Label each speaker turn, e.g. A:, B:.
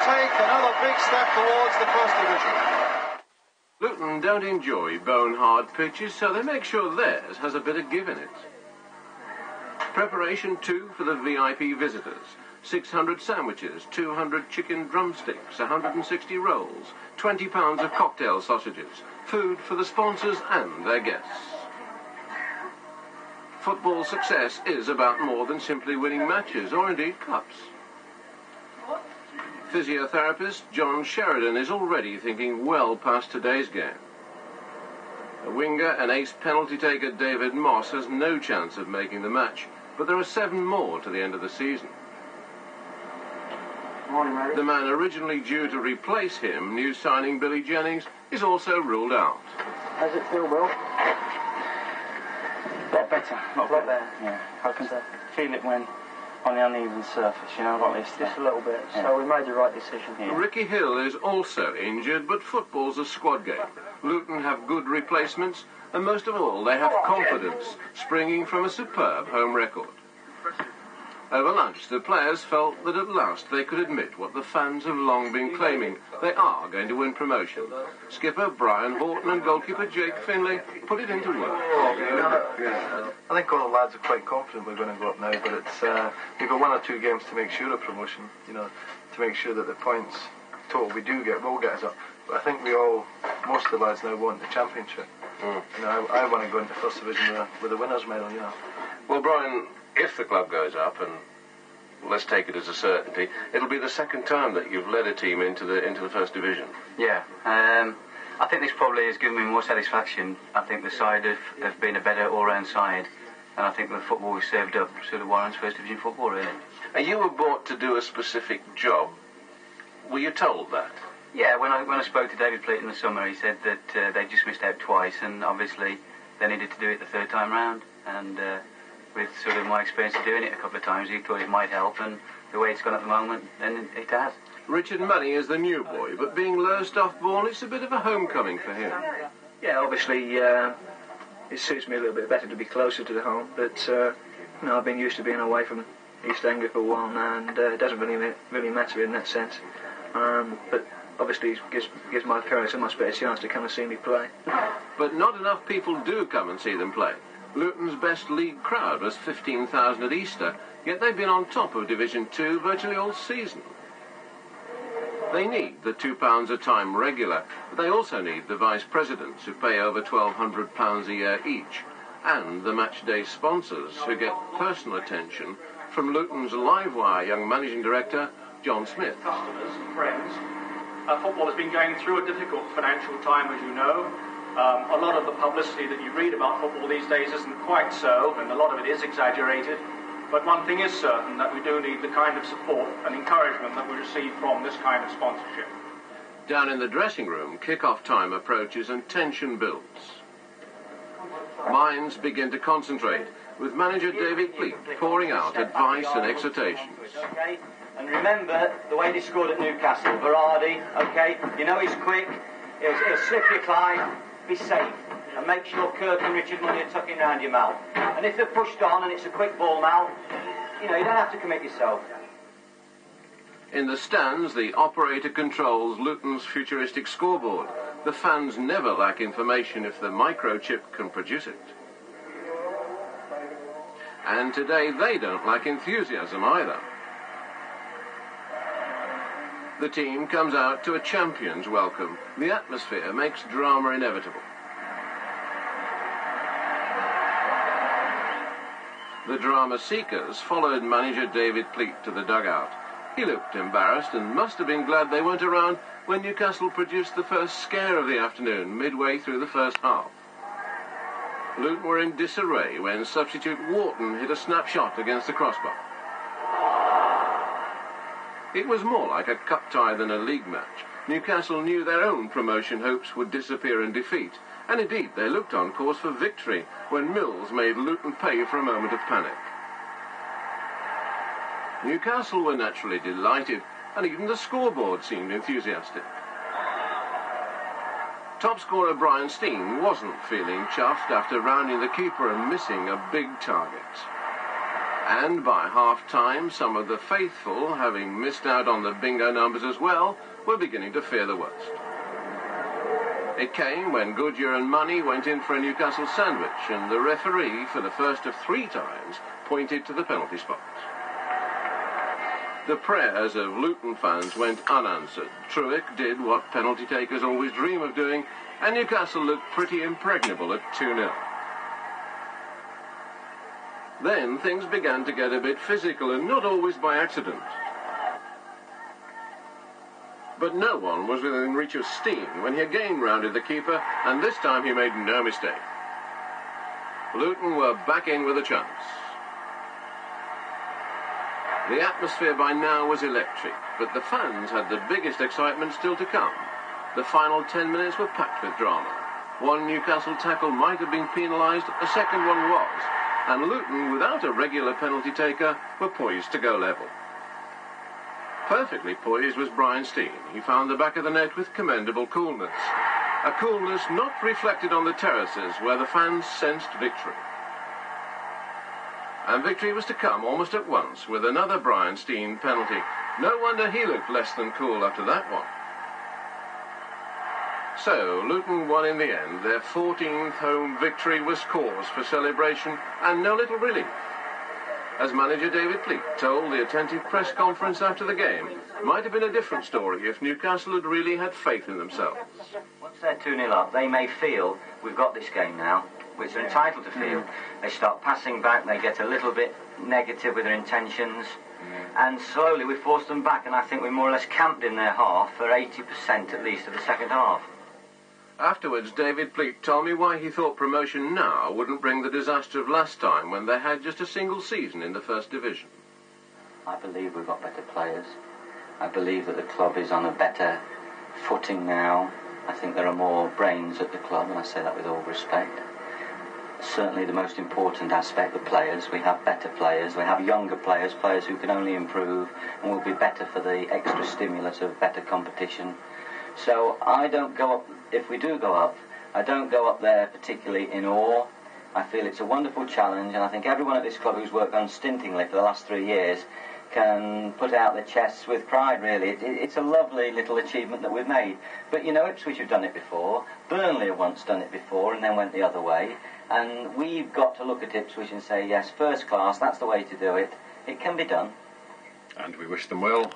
A: take another big step towards the First Division.
B: Luton don't enjoy bone-hard pitches, so they make sure theirs has a bit of give in it. Preparation too for the VIP visitors. 600 sandwiches, 200 chicken drumsticks, 160 rolls, 20 pounds of cocktail sausages, food for the sponsors and their guests. Football success is about more than simply winning matches or indeed cups. Physiotherapist John Sheridan is already thinking well past today's game. A winger and ace penalty taker David Moss has no chance of making the match, but there are 7 more to the end of the season.
C: Morning,
B: the man originally due to replace him, new signing Billy Jennings, is also ruled out.
C: How's it feel, Will? A lot better. A lot better. Yeah. I can feel it when on the uneven surface, you know, like this. Just a little bit. Yeah. So we made the right decision here.
B: Ricky Hill is also injured, but football's a squad game. Luton have good replacements, and most of all, they have confidence, springing from a superb home record. Over lunch, the players felt that at last they could admit what the fans have long been claiming. They are going to win promotion. Skipper Brian Horton and goalkeeper Jake Finlay put it into work.
D: I think all the lads are quite confident we're going to go up now, but it's we've got 1 or 2 games to make sure of promotion, you know, to make sure that the points total we do get will get us up. But I think most of the lads now want the championship. You know, I want to go into First Division with a winner's medal, you know.
B: Well, Brian, if the club goes up, and let's take it as a certainty, it'll be the second time that you've led a team into the First Division.
E: Yeah, I think this probably has given me more satisfaction. I think the side have been a better all-round side, and I think the football we've served up sort of warrants First Division football, really.
B: And you were brought to do a specific job. Were you told that?
E: Yeah, when I spoke to David Pleat in the summer, he said that they just missed out twice, and obviously they needed to do it the 3rd time round, and with sort of my experience of doing it a couple of times, he thought it might help, and the way it's gone at the moment, then it has.
B: Richard Money is the new boy, but being Lowestoft-born, it's a bit of a homecoming for him.
F: Yeah, obviously, it suits me a little bit better to be closer to the home, but you know, I've been used to being away from East Anglia for a while now, and it doesn't really matter in that sense. But obviously, it gives my parents a much better chance to come and see me play.
B: But not enough people do come and see them play. Luton's best league crowd was 15,000 at Easter, yet they've been on top of Division 2 virtually all season. They need the £2 a time regular, but they also need the vice-presidents who pay over £1,200 a year each, and the matchday sponsors who get personal attention from Luton's Livewire young managing director, John Smith.
G: Customers and friends. Football has been going through a difficult financial time, as you know. A lot of the publicity that you read about football these days isn't quite so, and a lot of it is exaggerated. But one thing is certain, that we do need the kind of support and encouragement that we receive from this kind of sponsorship.
B: Down in the dressing room, kick-off time approaches and tension builds. Minds begin to concentrate, with manager David Pleat pouring out advice and exhortations.
H: Okay, and remember the way they scored at Newcastle, Berardi, okay, you know he's quick, he'll slip your Clyde, be safe, and make sure Kirk and Richard Money are tucking round your mouth. And if they're pushed on and it's a quick ball now, you know, you don't have to commit yourself.
B: In the stands, the operator controls Luton's futuristic scoreboard. The fans never lack information if the microchip can produce it. And today they don't lack enthusiasm either. The team comes out to a champion's welcome. The atmosphere makes drama inevitable. The drama seekers followed manager David Pleat to the dugout. He looked embarrassed and must have been glad they weren't around when Newcastle produced the first scare of the afternoon midway through the first half. Luton were in disarray when substitute Wharton hit a snapshot against the crossbar. It was more like a cup tie than a league match. Newcastle knew their own promotion hopes would disappear in defeat, and indeed they looked on course for victory when Mills made Luton pay for a moment of panic. Newcastle were naturally delighted, and even the scoreboard seemed enthusiastic. Top scorer Brian Steen wasn't feeling chuffed after rounding the keeper and missing a big target. And by half-time, some of the faithful, having missed out on the bingo numbers as well, were beginning to fear the worst. It came when Goodyear and Money went in for a Newcastle sandwich, and the referee, for the first of 3 times, pointed to the penalty spot. The prayers of Luton fans went unanswered. Truick did what penalty takers always dream of doing, and Newcastle looked pretty impregnable at 2-0. Then things began to get a bit physical, and not always by accident. But no one was within reach of Steen when he again rounded the keeper, and this time he made no mistake. Luton were back in with a chance. The atmosphere by now was electric, but the fans had the biggest excitement still to come. The final 10 minutes were packed with drama. One Newcastle tackle might have been penalised, a second one was, and Luton, without a regular penalty taker, were poised to go level. Perfectly poised was Brian Steen. He found the back of the net with commendable coolness. A coolness not reflected on the terraces, where the fans sensed victory. And victory was to come almost at once with another Brian Steen penalty. No wonder he looked less than cool after that one. So, Luton won in the end. Their 14th home victory was cause for celebration and no little relief. As manager David Pleat told the attentive press conference after the game, it might have been a different story if Newcastle had really had faith in themselves.
H: Once they're 2-0 up, they may feel we've got this game now, which they're entitled to feel. They start passing back, they get a little bit negative with their intentions, and slowly we force them back, and I think we more or less camped in their half for 80% at least of the second half.
B: Afterwards, David Pleat told me why he thought promotion now wouldn't bring the disaster of last time when they had just a single season in the First Division.
I: I believe we've got better players. I believe that the club is on a better footing now. I think there are more brains at the club, and I say that with all respect. Certainly the most important aspect, the players. We have better players, we have younger players, players who can only improve and will be better for the extra stimulus of better competition. So I don't go up, if we do go up, I don't go up there particularly in awe. I feel it's a wonderful challenge, and I think everyone at this club who's worked unstintingly for the last 3 years can put out their chests with pride, really. It's a lovely little achievement that we've made. But, you know, Ipswich have done it before, Burnley have once done it before and then went the other way, and we've got to look at Ipswich and say, yes, first class, that's the way to do it. It can be done.
A: And we wish them well.